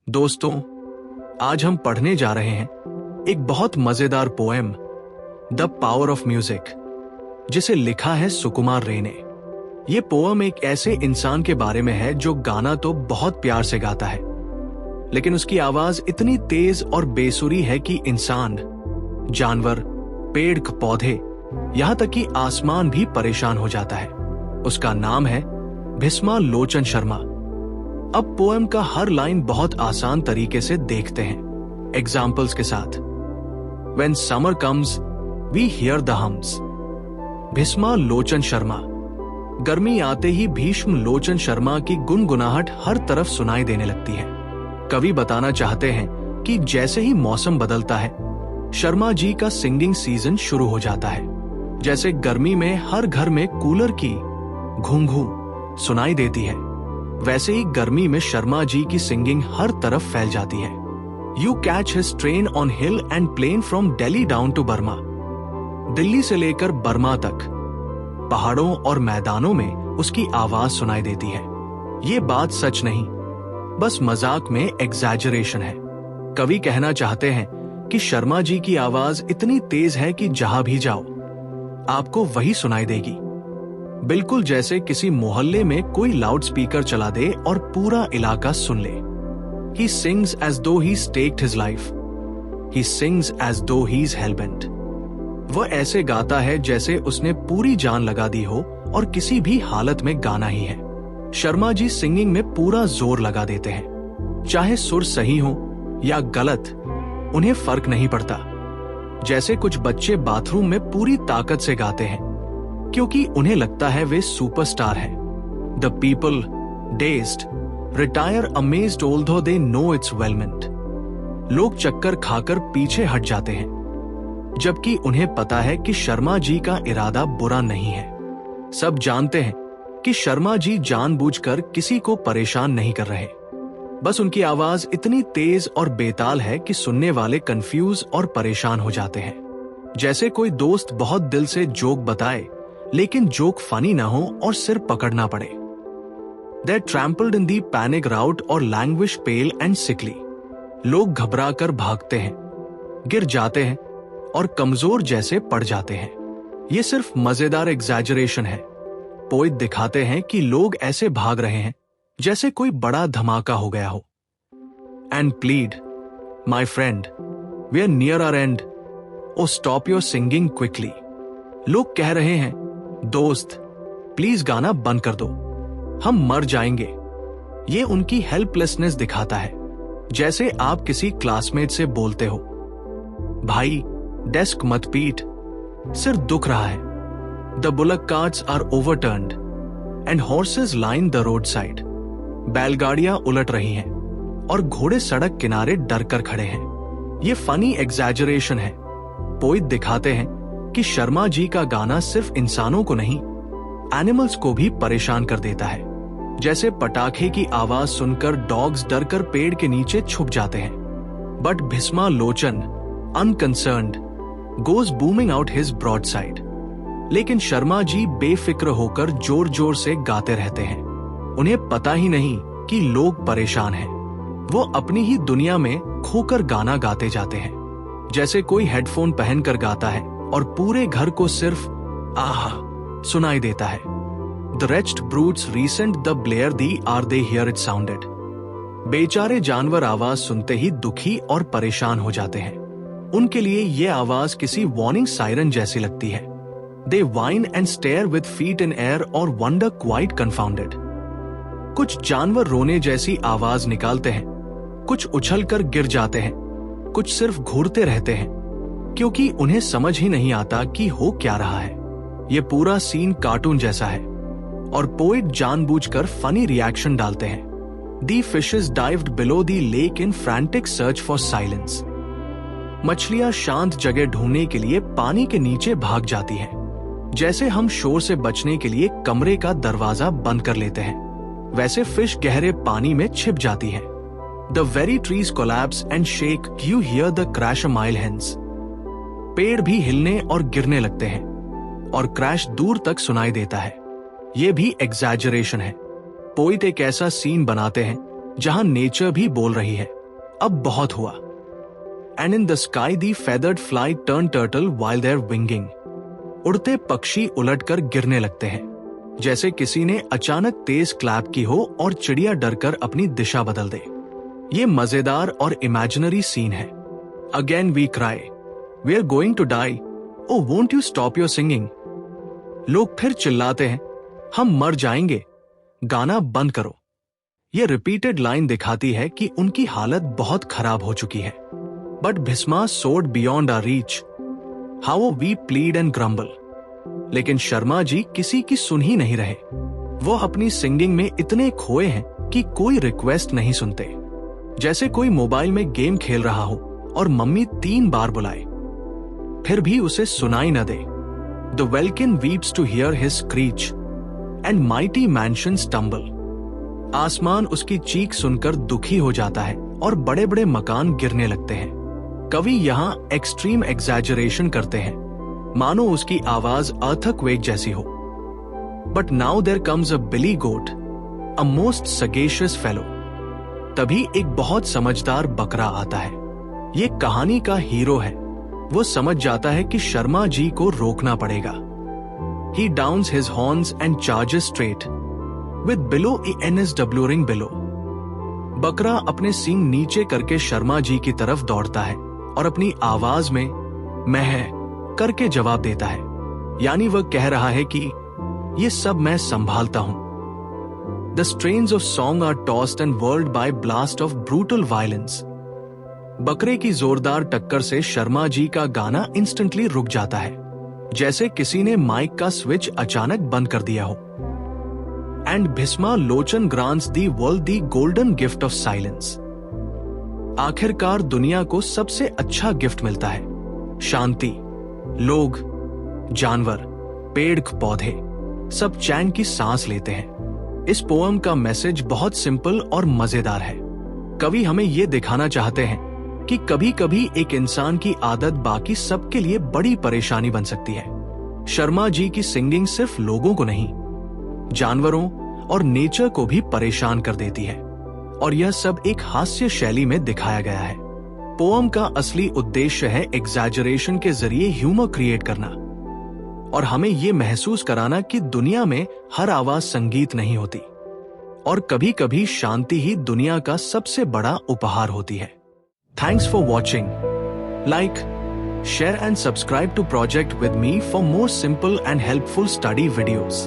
दोस्तों, आज हम पढ़ने जा रहे हैं एक बहुत मजेदार poem the power of music, जिसे लिखा है सुकुमार रे ने। यह पोएम एक ऐसे इंसान के बारे में है जो गाना तो बहुत प्यार से गाता है, लेकिन उसकी आवाज इतनी तेज और बेसुरी है कि इंसान, जानवर, पेड़ पौधे, यहां तक कि आसमान भी परेशान हो जाता है। उसका नाम है भीष्मा लोचन शर्मा। अब पोएम का हर लाइन बहुत आसान तरीके से देखते हैं, एग्जाम्पल्स के साथ। When summer comes, we hear the hums. Bheeshma लोचन शर्मा। गर्मी आते ही भीष्म लोचन शर्मा की गुनगुनाहट हर तरफ सुनाई देने लगती है। कवि बताना चाहते हैं कि जैसे ही मौसम बदलता है, शर्मा जी का सिंगिंग सीजन शुरू हो जाता है। जैसे गर्मी में हर घर में कूलर की घूंघू सुनाई देती है, वैसे ही गर्मी में शर्मा जी की सिंगिंग हर तरफ फैल जाती है। You catch his train on hill and plain from Delhi down to Burma. Delhi से लेकर बर्मा तक पहाड़ों और मैदानों में उसकी आवाज सुनाई देती है। ये बात सच नहीं, बस मजाक में एग्जैजरेशन है। कवि कहना चाहते हैं कि शर्मा जी की आवाज इतनी तेज है कि जहां भी जाओ आपको वही सुनाई देगी, बिल्कुल जैसे किसी मोहल्ले में कोई लाउड स्पीकर चला दे और पूरा इलाका सुन ले। He sings as though he's staked his life. He sings as though he's hellbent. वह ऐसे गाता है जैसे उसने पूरी जान लगा दी हो और किसी भी हालत में गाना ही है। शर्मा जी सिंगिंग में पूरा जोर लगा देते हैं, चाहे सुर सही हो या गलत, उन्हें फर्क नहीं पड़ता। जैसे कुछ बच्चे बाथरूम में पूरी ताकत से गाते हैं क्योंकि उन्हें लगता है वे सुपरस्टार हैं। The people dazed retire amazed although they know it's well meant. लोग चक्कर खाकर पीछे हट जाते हैं, जबकि उन्हें पता है कि शर्मा जी का इरादा बुरा नहीं है। सब जानते हैं कि शर्मा जी जानबूझकर किसी को परेशान नहीं कर रहे, बस उनकी आवाज इतनी तेज और बेताल है कि सुनने वाले कंफ्यूज और परेशान हो जाते हैं। जैसे कोई दोस्त बहुत दिल से जोक बताए, लेकिन जोक फनी ना हो और सिर पकड़ना पड़े। They're trampled in the panic rout or languish pale and sickly. लोग घबरा कर भागते हैं, गिर जाते हैं और कमजोर जैसे पड़ जाते हैं। ये सिर्फ मजेदार एग्जैजरेशन है। पोइट दिखाते हैं कि लोग ऐसे भाग रहे हैं जैसे कोई बड़ा धमाका हो गया हो। And plead, my friend, we are near our end. Oh, stop your singing quickly. लोग कह रहे हैं, दोस्त प्लीज गाना बंद कर दो, हम मर जाएंगे। ये उनकी हेल्पलेसनेस दिखाता है, जैसे आप किसी क्लासमेट से बोलते हो, भाई डेस्क मत पीट, सिर दुख रहा है। The bullock carts are overturned and horses line the road side. बैलगाड़ियां उलट रही हैं और घोड़े सड़क किनारे डर कर खड़े हैं। ये फनी एग्जैजरेशन है। पोइट दिखाते हैं कि शर्मा जी का गाना सिर्फ इंसानों को नहीं, एनिमल्स को भी परेशान कर देता है। जैसे पटाखे की आवाज सुनकर डॉग्स डरकर पेड़ के नीचे छुप जाते हैं, but Bhishma Lochan unconcerned goes booming out his broad side. लेकिन शर्मा जी बेफिक्र होकर जोर जोर से गाते रहते हैं। उन्हें पता ही नहीं कि लोग परेशान हैं। वो अपनी ही दुनिया में खोकर गाना गाते जाते हैं, जैसे कोई हेडफोन पहनकर गाता है और पूरे घर को सिर्फ आहा सुनाई देता है। The wretched brutes resent the blare the are they hear it sounded. बेचारे जानवर आवाज सुनते ही दुखी और परेशान हो जाते हैं। उनके लिए ये आवाज किसी वार्निंग सायरन जैसी लगती है। They whine and stare with feet in air or wonder quite confounded. कुछ जानवर रोने जैसी आवाज निकालते हैं, कुछ उछलकर गिर जाते हैं, कुछ सिर्फ घूरते रहते हैं, क्योंकि उन्हें समझ ही नहीं आता कि हो क्या रहा है। ये पूरा सीन कार्टून जैसा है और पोइट जानबूझकर फनी रिएक्शन डालते हैं। The fishes dived below the lake in frantic search for silence. मछलियां शांत जगह ढूंढने के लिए पानी के नीचे भाग जाती हैं। जैसे हम शोर से बचने के लिए कमरे का दरवाजा बंद कर लेते हैं, वैसे फिश गहरे पानी में छिप जाती है। The very trees collapse and shake, you here the crash a mile hence. पेड़ भी हिलने और गिरने लगते हैं और क्रैश दूर तक सुनाई देता है। यह भी एग्जैजरेशन है। पोइट एक ऐसा सीन बनाते हैं जहां नेचर भी बोल रही है, अब बहुत हुआ। And in the sky the feathered fly turn turtle while they are winging. उड़ते पक्षी उलटकर गिरने लगते हैं, जैसे किसी ने अचानक तेज क्लैप की हो और चिड़िया डरकर अपनी दिशा बदल दे। ये मजेदार और इमेजिनरी सीन है। Again we cry, we are going to die, oh won't you stop your singing. लोग फिर चिल्लाते हैं, हम मर जाएंगे, गाना बंद करो। ये रिपीटेड लाइन दिखाती है कि उनकी हालत बहुत खराब हो चुकी है। But Bhishma soared beyond our reach, how we plead and grumble. लेकिन शर्मा जी किसी की सुन ही नहीं रहे। वो अपनी सिंगिंग में इतने खोए हैं कि कोई रिक्वेस्ट नहीं सुनते। जैसे कोई मोबाइल में गेम खेल रहा हो और मम्मी 3 बार बुलाए, फिर भी उसे सुनाई न दे। The welkin weeps to hear his screech and mighty mansions tumble. आसमान उसकी चीख सुनकर दुखी हो जाता है और बड़े बड़े मकान गिरने लगते हैं। कवि यहाँ एक्सट्रीम एग्जैजरेशन करते हैं, मानो उसकी आवाज अर्थक्वेक जैसी हो। But now there comes a billy goat, a most sagacious fellow. तभी एक बहुत समझदार बकरा आता है। ये कहानी का हीरो है। वो समझ जाता है कि शर्मा जी को रोकना पड़ेगा। He downs his horns and charges straight, with Billo ENS blurring below. बकरा अपने सींग नीचे करके शर्मा जी की तरफ दौड़ता है और अपनी आवाज में मैं है करके जवाब देता है। यानी वह कह रहा है कि ये सब मैं संभालता हूं। The strains of song are tossed and whirled by blast of brutal violence. बकरे की जोरदार टक्कर से शर्मा जी का गाना इंस्टेंटली रुक जाता है, जैसे किसी ने माइक का स्विच अचानक बंद कर दिया हो। And Bheeshma Lochan grants the world the golden gift of silence. आखिरकार दुनिया को सबसे अच्छा गिफ्ट मिलता है, शांति। लोग, जानवर, पेड़ पौधे सब चैन की सांस लेते हैं। इस पोएम का मैसेज बहुत सिंपल और मजेदार है। कवि हमें ये दिखाना चाहते हैं कि कभी कभी एक इंसान की आदत बाकी सबके लिए बड़ी परेशानी बन सकती है। शर्मा जी की सिंगिंग सिर्फ लोगों को नहीं, जानवरों और नेचर को भी परेशान कर देती है, और यह सब एक हास्य शैली में दिखाया गया है। पोएम का असली उद्देश्य है एग्जैजरेशन के जरिए ह्यूमर क्रिएट करना और हमें यह महसूस कराना कि दुनिया में हर आवाज संगीत नहीं होती और कभी कभी शांति ही दुनिया का सबसे बड़ा उपहार होती है। Thanks for watching. Like, share and subscribe to Project with me for more simple and helpful study videos.